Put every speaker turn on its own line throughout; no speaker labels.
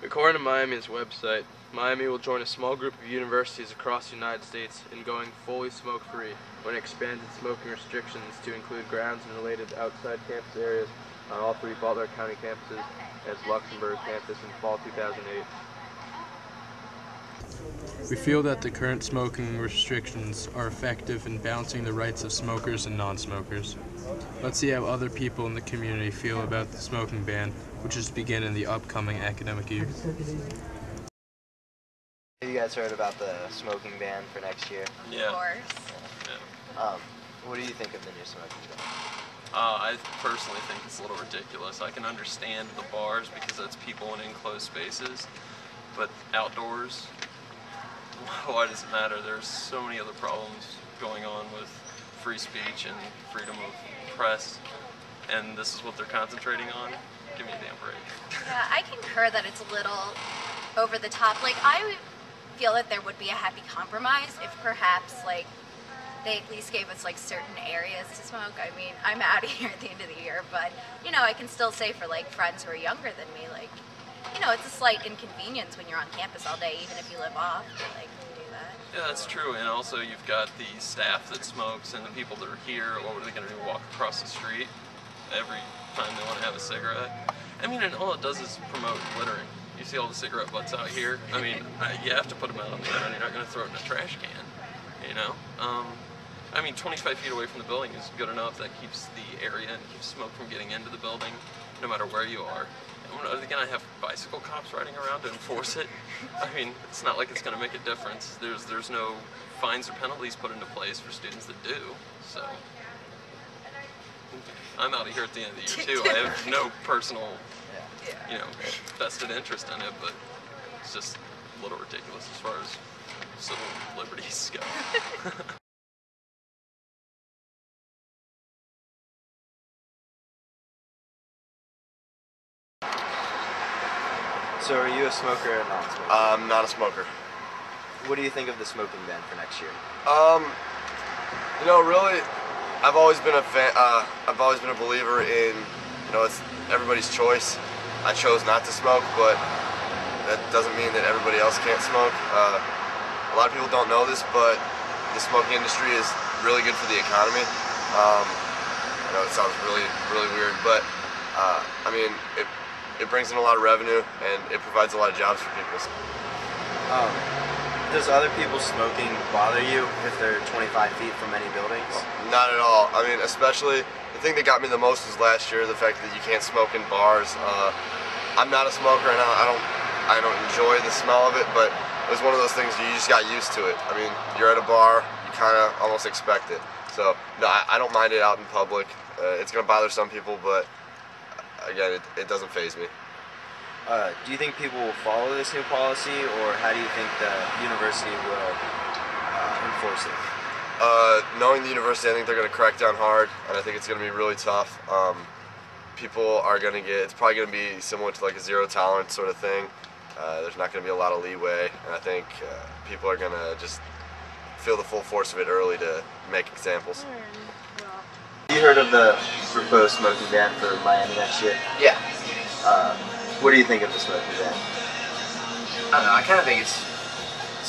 According to Miami's website, Miami will join a small group of universities across the United States in going fully smoke-free when it expands its smoking restrictions to include grounds and related outside campus areas on all three Butler County campuses and its Luxembourg campus in fall 2008.
We feel that the current smoking restrictions are effective in balancing the rights of smokers and non-smokers. Let's see how other people in the community feel about the smoking ban, which is to begin in the upcoming academic year.
Have you guys heard about the smoking ban for next year?
Yeah.
Of course.
Yeah.
What do you think of the new smoking ban?
I personally think it's a little ridiculous. I can understand the bars because that's people in enclosed spaces, but outdoors, why does it matter? There's so many other problems going on with free speech and freedom of press, and this is what they're concentrating on. Give me a damn break.
Yeah, I concur that it's a little over the top. Like, I feel that there would be a happy compromise if perhaps, like, they at least gave us, like, certain areas to smoke. I mean, I'm out of here at the end of the year, but, you know, I can still say for, like, friends who are younger than me, like, you know, it's a slight inconvenience when you're on campus all day, even if you live off, but, like, do that.
Yeah, that's true, and also you've got the staff that smokes and the people that are here. What are they going to do, walk across the street every time they want to have a cigarette? I mean, and all it does is promote littering. You see all the cigarette butts out here? I mean, you have to put them out on the ground. You're not going to throw it in a trash can, you know? I mean, 25 feet away from the building is good enough. That keeps the area and keeps smoke from getting into the building, no matter where you are. Are they going to have bicycle cops riding around to enforce it? I mean, it's not like it's going to make a difference. There's no fines or penalties put into place for students that do, so. I'm out of here at the end of the year, too. I have no personal, you know, vested interest in it, but it's just a little ridiculous as far as civil liberties go.
So are you a smoker or a non-smoker?
I'm not a smoker.
What do you think of the smoking ban for next year?
You know, really, I've always been a fan. I've always been a believer in, you know, it's everybody's choice. I chose not to smoke, but that doesn't mean that everybody else can't smoke. A lot of people don't know this, but the smoking industry is really good for the economy. I know it sounds really weird, but I mean, it brings in a lot of revenue and it provides a lot of jobs for people.
Does other people smoking bother you if they're 25 feet from any buildings?
Not at all. I mean, especially, the thing that got me the most was last year, the fact that you can't smoke in bars. I'm not a smoker and I don't enjoy the smell of it, but it was one of those things you just got used to it. I mean, you're at a bar, you kind of almost expect it. So, no, I don't mind it out in public. It's going to bother some people, but again, it doesn't faze me.
Do you think people will follow this new policy, or how do you think the university will enforce it?
Knowing the university, I think they're going to crack down hard, and I think it's going to be really tough. People are going to it's probably going to be similar to like a zero tolerance sort of thing. There's not going to be a lot of leeway, and I think people are going to just feel the full force of it early to make examples.
You heard of the proposed smoking ban for Miami next year?
Yeah.
What do you think of the smoking ban?
I don't know, I kind of think it's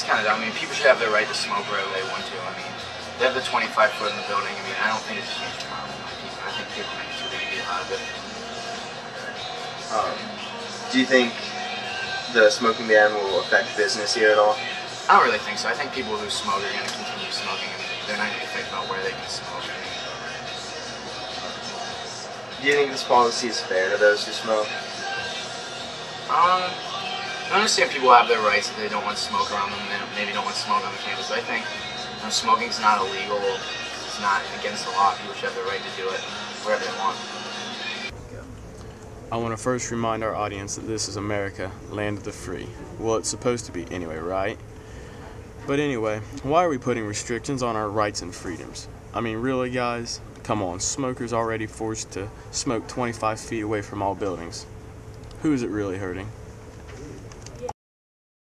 kind of dumb. I mean, people should have their right to smoke wherever they want to. I mean, they have the 25 foot in the building. I mean, I don't think it's a huge problem. I think people make sure they can get out of it.
Do you think the smoking ban will affect business here at all?
I don't really think so. I think people who smoke are going to continue smoking, and they're not going to think about where they can smoke.
Do you think this policy is fair to those who smoke?
I understand people have their rights if they don't want to smoke around them, and they maybe don't want to smoke on the campus, but I think smoking's not illegal, it's not against the law. People should have the right to do it wherever they want.
I want to first remind our audience that this is America, land of the free. Well, it's supposed to be anyway, right? But anyway, why are we putting restrictions on our rights and freedoms? I mean, really, guys? Come on, smokers already forced to smoke 25 feet away from all buildings. Who is it really hurting?